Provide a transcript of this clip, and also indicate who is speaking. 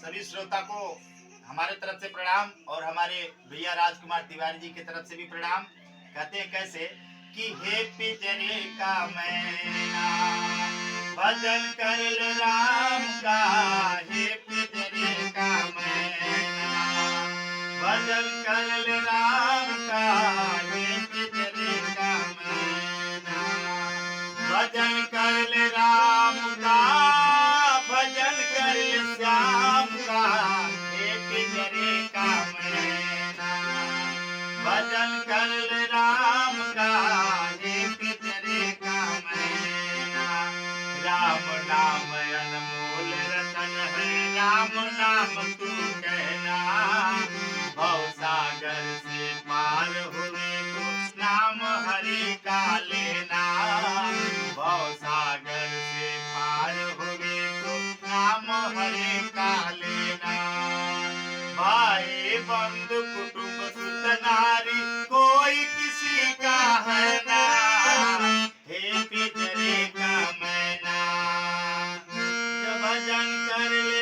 Speaker 1: सभी श्रोता को हमारे तरफ से प्रणाम और हमारे भैया राजकुमार तिवारी जी की तरफ से भी प्रणाम। कहते हैं कैसे कि हे पिंजरे का मैना भजन कर राम का, हे पिंजरे का मैना भजन कर राम का, हे पिंजरे का मैना भजन कर राम का, भजन कर श्याम का, हे पिंजरे का मैना भजन कर राम का, हे पिंजरे का मैना। राम नाम अनमोल रतन है, राम नाम तू कहना, भव सागर से पार हुए तो नाम हरि का लेना, भव सागर से पार हुए तो नाम हरि का लेना। भाई बंधु कुटुंब सुत नारी कोई किसी का है ना, हे पिंजरे का मैना भजन कर ले